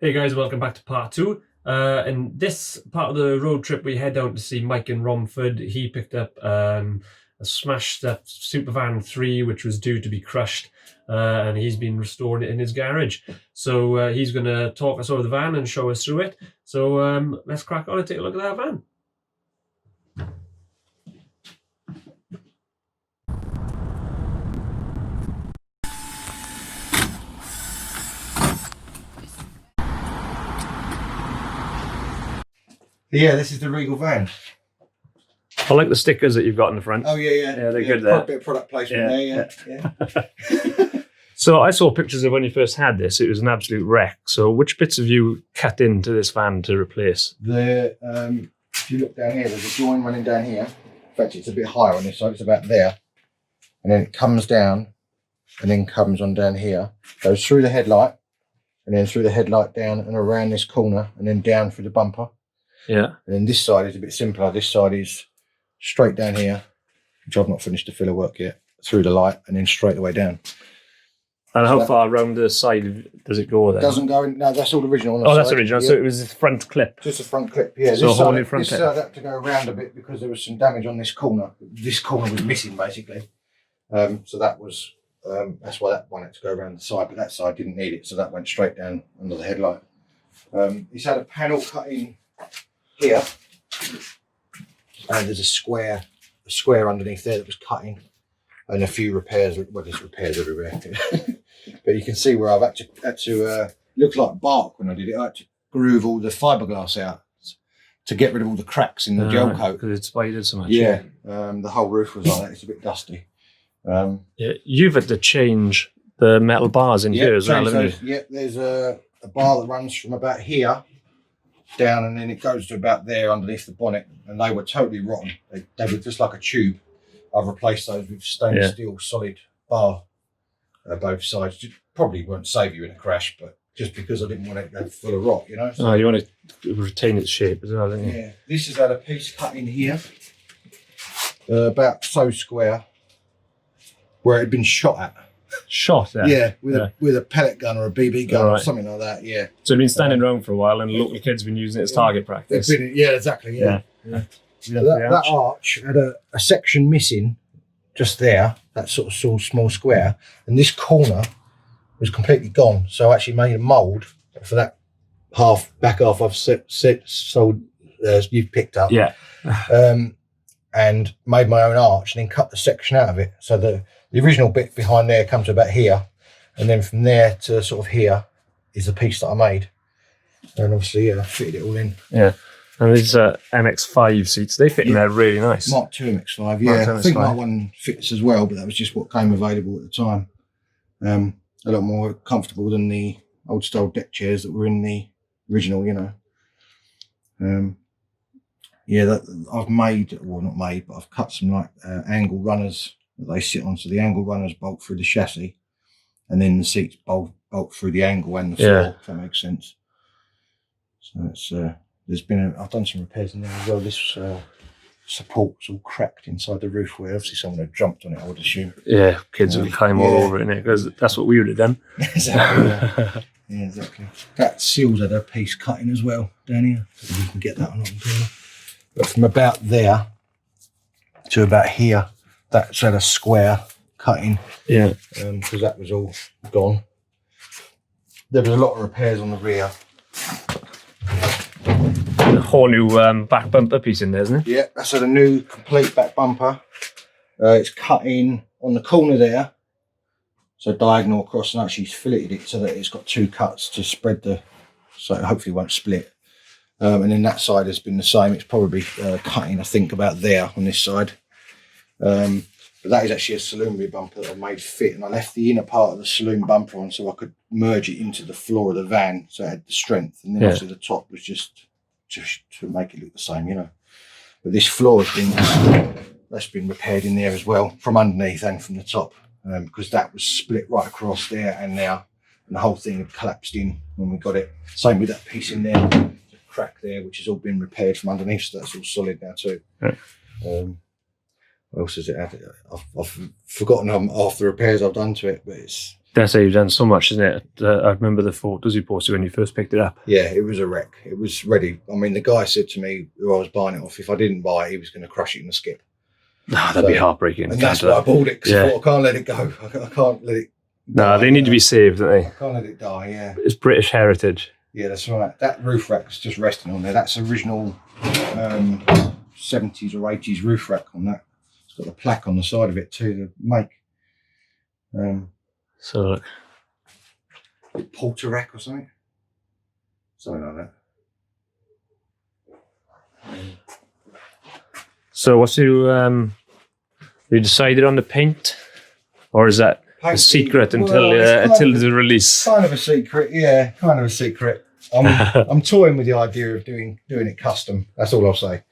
Hey guys, welcome back to part two. In this part of the road trip, we head down to see Mike in Romford. He picked up a smashed up Supervan 3, which was due to be crushed, and he's been restoring it in his garage. So he's going to talk us over the van and show us through it. So let's crack on and take a look at that van. Yeah, this is the Regal van. I like the stickers that you've got in the front. Oh yeah. Yeah, they're good there. A bit of product placement there, yeah. So I saw pictures of when you first had this. It was an absolute wreck. So which bits have you cut into this van to replace? If you look down here, there's a join running down here. In fact, it's a bit higher on this side. It's about there, and then it comes down, and then comes on down here. Goes through the headlight, and then through the headlight down and around this corner, and then down through the bumper. Yeah. And then this side is a bit simpler. This side is straight down here, which I've not finished the filler work yet, through the light, and then straight away down. And how far around the side does it go then? It doesn't go in. No, that's all original on the side. side. That's original. Yeah. So it was the front clip. Just a front clip, yeah. So this whole new side, front this clip. side had to go around a bit because there was some damage on this corner. This corner was missing basically. So that was that's why that one had to go around the side, but that side didn't need it, so that went straight down under the headlight. He's had a panel cut in here, and there's a square underneath there that was cut in, and a few repairs. Well, there's repairs everywhere. But you can see where I've had to looks like bark when I did it. I had to groove all the fiberglass out to get rid of all the cracks in the gel coat. Because it's weighted so much. Yeah, the whole roof was like that. It's a bit dusty. Yeah, you've had to change the metal bars in here as well, haven't you? Yeah, there's a bar that runs from about here down, and then it goes to about there underneath the bonnet, and they were totally rotten. They were just like a tube. I've replaced those with stainless steel solid bar both sides. Probably won't save you in a crash, but just because I didn't want it to go full of rot, you know. So, oh, you want to retain its shape as well, don't you? Yeah, this has had a piece cut in here, about so square, where it had been shot at. Shot at? Yeah, with a pellet gun or a BB gun or something like that. Yeah. So it's been standing around for a while, and local kids have been using it as target practice. Yeah, exactly. Yeah. That arch had a section missing just there, that sort of small square, and this corner was completely gone. So I actually made a mould for that back half I've sold, you've picked up. Yeah. And made my own arch, and then cut the section out of it. So the original bit behind there comes to about here, and then from there to sort of here is the piece that I made. And obviously, fitted it all in. Yeah. And these MX-5 seats, they fit in there really nice. Mark 2 MX-5, yeah. I think that one fits as well, but that was just what came available at the time. A lot more comfortable than the old style deck chairs that were in the original, you know. Yeah, that I've made, well not made, but I've cut some like angle runners that they sit on. So the angle runners bolt through the chassis, and then the seats bolt through the angle and the floor, if that makes sense. So it's I've done some repairs in there as well. This support's all cracked inside the roof where obviously someone had jumped on it, I would assume. Yeah, kids would climb all over it, because that's what we would have done. Exactly. Yeah, exactly. That seals had a piece cut in as well down here. So you can get that on camera. But from about there to about here, that's had a square cutting. Yeah. Because that was all gone. There was a lot of repairs on the rear. A whole new back bumper piece in there, isn't it? Yeah, that's had a new complete back bumper. It's cut in on the corner there. So diagonal across, and actually filleted it so that it's got two cuts to spread so it hopefully won't split. And then that side has been the same. It's probably cutting, I think, about there on this side. But that is actually a saloon rear bumper that I made fit, and I left the inner part of the saloon bumper on so I could merge it into the floor of the van, so it had the strength. And then obviously the top was just to make it look the same, you know. But this floor that's been repaired in there as well, from underneath and from the top, because that was split right across there and there, and the whole thing had collapsed in when we got it. Same with that piece in there. Crack there, which has all been repaired from underneath, so that's all solid now too. Yeah. What else has it had? I've forgotten half the repairs I've done to it, but it's That's how you've done so much, isn't it? I remember the photos you posted when you first picked it up. Yeah, it was a wreck. It was ready. I mean, the guy said to me, who I was buying it off, if I didn't buy it, he was going to crush it in the skip. That'd be heartbreaking. And that's why I bought it, because I thought, I can't let it go. I can't let it die. No, they need to be saved, don't they? I can't let it die, yeah. It's British heritage. Yeah, that's right. That roof rack's just resting on there. That's original 70s or 80s roof rack on that. It's got the plaque on the side of it too, the make. So look. Porter rack or something? Something like that. So what's you decided on the paint? Or is that a secret until the release? Kind of a secret, yeah, kind of a secret. I'm toying with the idea of doing it custom. That's all I'll say.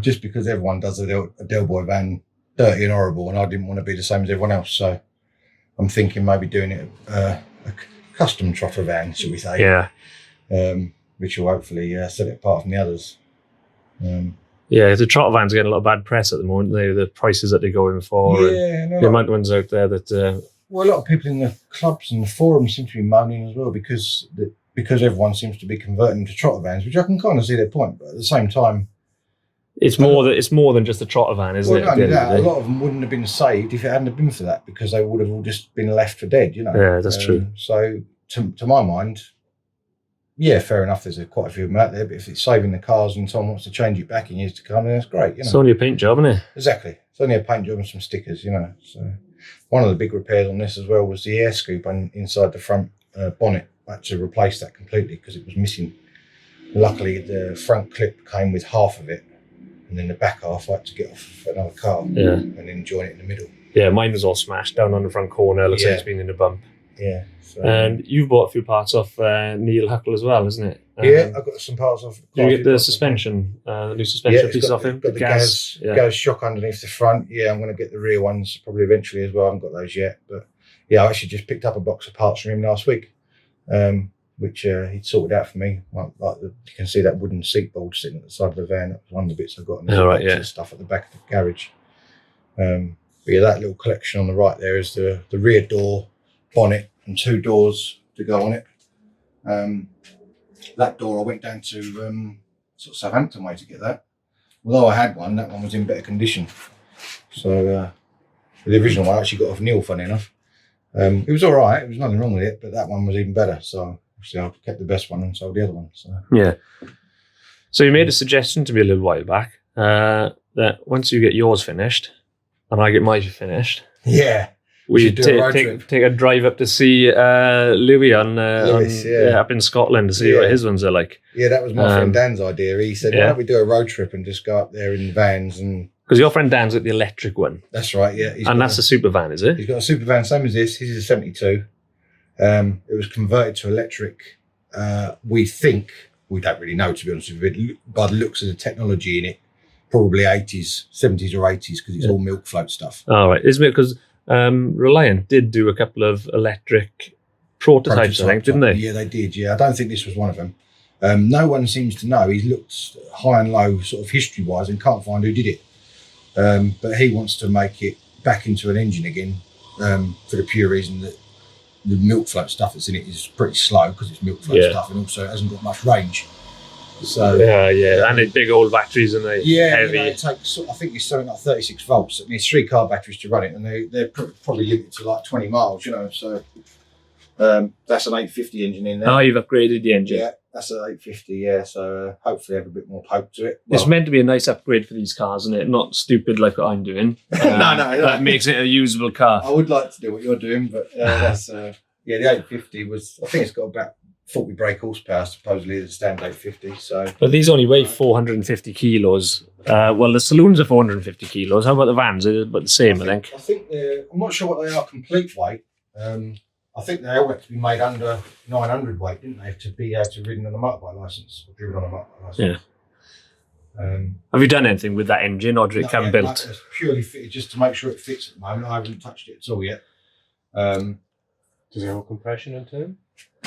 Just because everyone does a Del Boy van dirty and horrible, and I didn't want to be the same as everyone else, so I'm thinking maybe doing it a custom trotter van, shall we say? Yeah. Which will hopefully set it apart from the others. Yeah, the trotter vans are getting a lot of bad press at the moment. The prices that they're going for, and the amount of ones out there that. Well, a lot of people in the clubs and the forums seem to be moaning as well because everyone seems to be converting to trotter vans, which I can kind of see their point, but at the same time, it's more than just a trotter van, isn't it? Not only that, a lot of them wouldn't have been saved if it hadn't have been for that, because they would have all just been left for dead, you know. Yeah, that's true. So to my mind, yeah, fair enough. There's quite a few of them out there, but if it's saving the cars and someone wants to change it back in years to come, then that's great. You know, it's only a paint job, isn't it? Exactly. It's only a paint job and some stickers, you know. So one of the big repairs on this as well was the air scoop inside the front bonnet. I had to replace that completely because it was missing. Luckily, the front clip came with half of it, and then the back half I had to get off another car and then join it in the middle. Yeah, mine was all smashed down on the front corner. Looks like it's been in a bump. Yeah. So, and you've bought a few parts off Neil Huckle as well, isn't it? Yeah, I've got some parts off. Did you get the suspension, the new suspension piece off him? Got the gas shock underneath the front. Yeah, I'm going to get the rear ones probably eventually as well. I haven't got those yet, but yeah, I actually just picked up a box of parts from him last week, which he'd sorted out for me. You can see that wooden seat board sitting at the side of the van. That was one of the bits I got. And stuff at the back of the garage. But yeah, that little collection on the right there is the rear door, bonnet, and 2 doors to go on it. That door I went down to sort of Southampton way to get that. Although I had one, that one was in better condition. So the original one I actually got off Neil, funny enough. It was all right, there was nothing wrong with it, but that one was even better. So obviously I kept the best one and sold the other one. So yeah. So you made a suggestion to me a little while back that once you get yours finished and I get mine finished, we take a drive up to see Lewi up in Scotland to see what his ones are like. Yeah, that was my friend Dan's idea. He said, why don't we do a road trip and just go up there in vans? And because your friend Dan's got the electric one. That's right, yeah. And that's a Supervan, is it? He's got a Supervan, same as this. His is a 72. It was converted to electric. We think, we don't really know, to be honest with you, by the looks of the technology in it, probably 80s, 70s or 80s, because it's all milk float stuff. Oh, right. Isn't it because Reliant did do a couple of electric prototypes, I think, didn't they? Yeah, they did. Yeah, I don't think this was one of them. No one seems to know. He's looked high and low, sort of history-wise, and can't find who did it. But he wants to make it back into an engine again for the pure reason that the milk float stuff that's in it is pretty slow because it's milk float stuff, and also it hasn't got much range. So and it's big old batteries, and they heavy. It takes, I think it's something like 36 volts. It needs 3 car batteries to run it, and they're probably limited to like 20 miles, you know. So that's an 850 engine in there. Oh, you've upgraded the engine. Yeah, that's an 850. Yeah, so hopefully have a bit more poke to it. Well, it's meant to be a nice upgrade for these cars, isn't it? Not stupid like what I'm doing. No, that makes it a usable car. I would like to do what you're doing, but that's the 850 was. I think it's got about 40 brake horsepower, supposedly the standard 850. So, but these only weigh 450 kilos. Well, the saloons are 450 kilos. How about the vans? They're about the same, I think. I think I'm not sure what they are complete weight. I think they all had to be made under 900 weight, didn't they, to be able to ridden on a motorbike licence or driven on a motorbike licence. Yeah. Have you done anything with that engine, or did it come built? It's purely fitted just to make sure it fits at the moment. I haven't touched it at all yet. Does it have a compression and turn?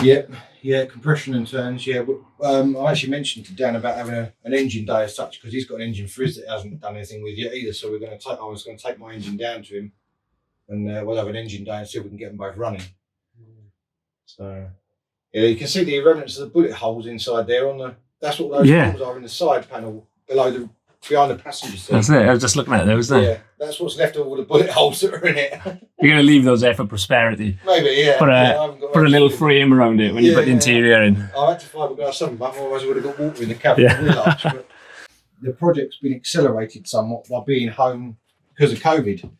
Yeah, compression and turns. Yeah, I actually mentioned to Dan about having an engine day as such because he's got an engine for his that hasn't done anything with yet either. So I was going to take my engine down to him and we'll have an engine day and see if we can get them both running. So yeah, you can see the remnants of the bullet holes inside there on the. That's what those holes are in the side panel behind the passenger seat. That's it. I was just looking at those there. Yeah, that's what's left of all the bullet holes that are in it. You're going to leave those there for prosperity. Maybe, yeah. Put a little frame around it when you put the interior in. I had to fiberglass some of them, otherwise I would have got water in the cabin. Yeah. But the project's been accelerated somewhat by being home because of COVID.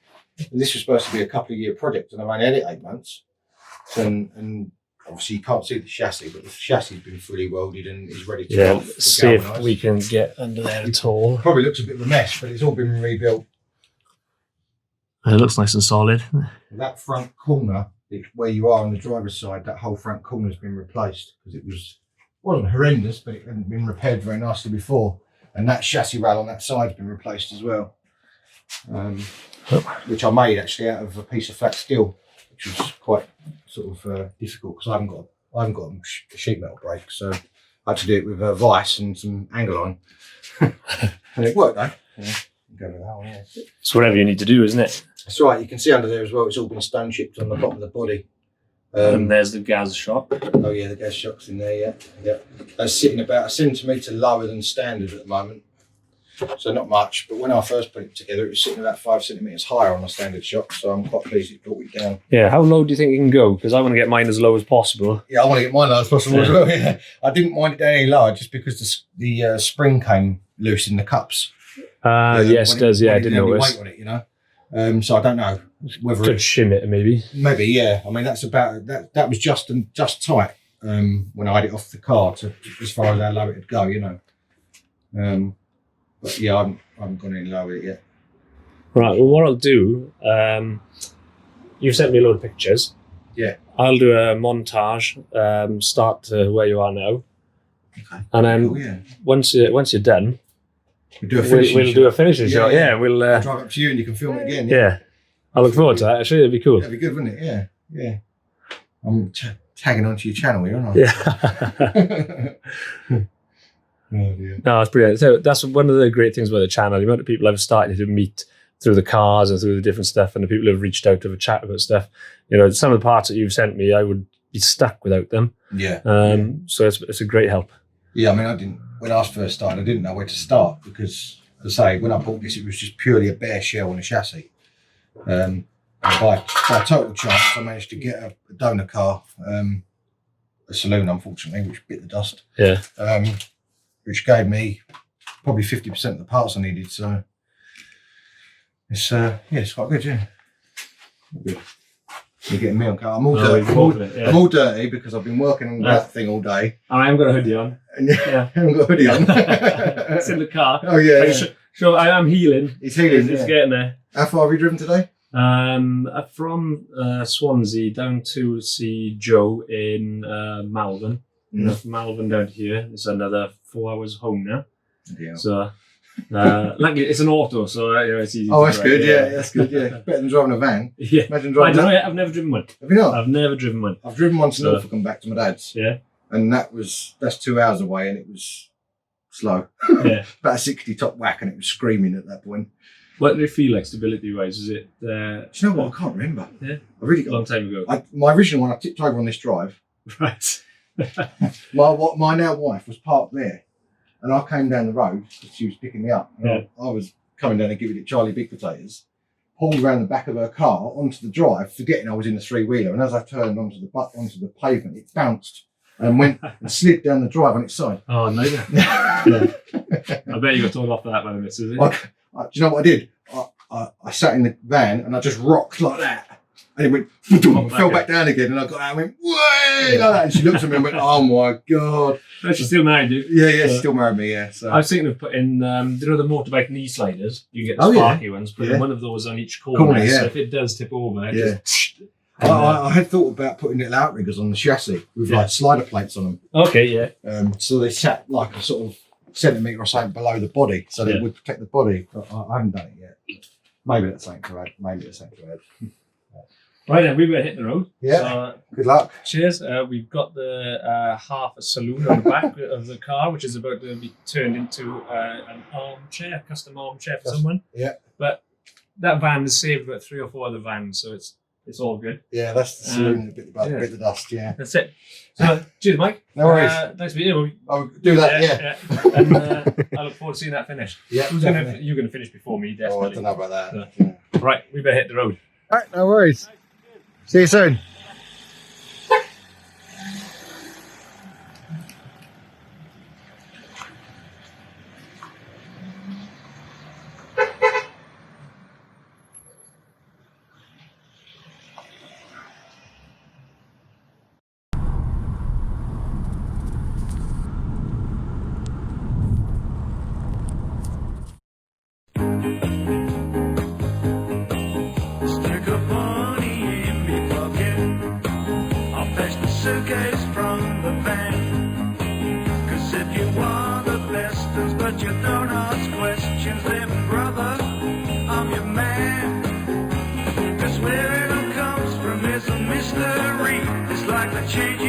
This was supposed to be a couple of year project, and I've only had it 8 months. And obviously you can't see the chassis, but the chassis has been fully welded and is ready to go. See if we can get under there at all. Probably looks a bit of a mess, but it's all been rebuilt. It looks nice and solid. That front corner, where you are on the driver's side, that whole front corner has been replaced because it wasn't horrendous, but it hadn't been repaired very nicely before. And that chassis rail on that side has been replaced as well, which I made actually out of a piece of flat steel, which was quite sort of difficult because I haven't got a sheet metal brake, so I had to do it with a vice and some angle on, and it worked though. Yeah, go with that one. Yeah. It's whatever you need to do, isn't it? That's right. You can see under there as well. It's all been stone chipped on the bottom of the body. And there's the gas shock. Oh yeah, the gas shock's in there. Yeah. That's sitting about 1 centimetre lower than standard at the moment. So not much, but when I first put it together, it was sitting about 5 centimetres higher on the standard shock, so I'm quite pleased it brought it down. Yeah, how low do you think you can go? Because I want to get mine as low as possible. Yeah, I want to get mine low as possible as well, yeah. I didn't mind it down any lower just because the spring came loose in the cups. Yes, it does, yeah, I didn't notice. Weight on it, you know. So I don't know whether could shim it maybe. Maybe, yeah. I mean, that's about that was just tight when I had it off the car to as far as how low it would go, you know. But yeah, I haven't gone any lower yet. Right, well, what I'll do, you've sent me a load of pictures. Yeah. I'll do a montage, start to where you are now. Okay. And then cool, yeah. once you're done, we'll do a finishing shot. Do a finishing shot. Yeah, we'll I'll drive up to you and you can film it again. Yeah. I look forward to that. Actually, it'd be cool. That'd be good, wouldn't it? Yeah, yeah. I'm tagging onto your channel here, aren't I? Yeah. Oh, dear. No, it's brilliant. So that's one of the great things about the channel. The amount of people I've started to meet through the cars and through the different stuff, and the people who have reached out to have a chat about stuff. You know, some of the parts that you've sent me, I would be stuck without them. Yeah. So it's a great help. Yeah, I mean, when I first started, I didn't know where to start because, as I say, when I bought this, it was just purely a bare shell on a chassis. And by total chance, I managed to get a donor car, a saloon, unfortunately, which bit the dust. Yeah. Which gave me probably 50% of the parts I needed. So it's it's quite good, yeah. Good. You're getting me on car. I'm all dirty. I'm all dirty because I've been working on that thing all day. I haven't got a hoodie on. Yeah, I haven't got a hoodie on. It's in the car. Oh yeah. So I am healing. He's healing. It's getting there. How far have you driven today? From Swansea down to see Joe in Malvern. From Malvern down to here, it's another 4 hours home now. Yeah. So, luckily it's an auto, so it's easy. Oh, that's good. Yeah, that's good. Yeah, better than driving a van. Yeah. Imagine driving. I don't know. I've never driven one. Have you not? I've never driven one. I've driven one to Norfolk and back to my dad's. Yeah. And that's 2 hours away, and it was slow. Yeah. About a 60 top whack, and it was screaming at that point. What did it feel like stability-wise? Is it? Do you know what? I can't remember. Yeah. I really a long time ago. My original one, I tipped over on this drive. Right. my now wife was parked there, and I came down the road because she was picking me up. And I was coming down and giving it Charlie Big Potatoes. Pulled around the back of her car onto the drive, forgetting I was in the three-wheeler. And as I turned onto the pavement, it bounced and went and slid down the drive on its side. Oh no! Yeah. I bet you got told off for that by the missus. Do you know what I did? I sat in the van and I just rocked like that. And it went, fell back down again, and I got out and went, way like that. And she looked at me and went, oh my God. No, she still married you. Yeah, she still married me, yeah. So. I was thinking of putting, the motorbike knee sliders? You can get the sparky ones, putting one of those on each corner. So if it does tip over, just... I had thought about putting little outriggers on the chassis with like slider plates on them. Okay, yeah. So they sat like a sort of centimetre or something below the body, so they would protect the body. But I haven't done it yet. Maybe that's something to add. Right then, we were hitting the road. Yeah. So, good luck. Cheers. We've got the half a saloon on the back of the car, which is about to be turned into an armchair, custom armchair for someone. Yeah. But that van has saved about 3 or 4 other vans, so it's all good. Yeah, that's the saloon, a bit yeah. of dust, yeah. That's it. So, cheers, Mike. No worries. Nice to meet you. I'll do that, yeah. And I look forward to seeing that finish. Yeah, You're going to finish before me, definitely. Oh, I don't know about that. So, Yeah. right, we better hit the road. All right, no worries. See you soon. Stick a money in me pocket. I'll fetch the suitcase from the van. 'Cause if you want the lessons but you don't ask questions, then brother, I'm your man. 'Cause where it all comes from is a mystery. It's like the change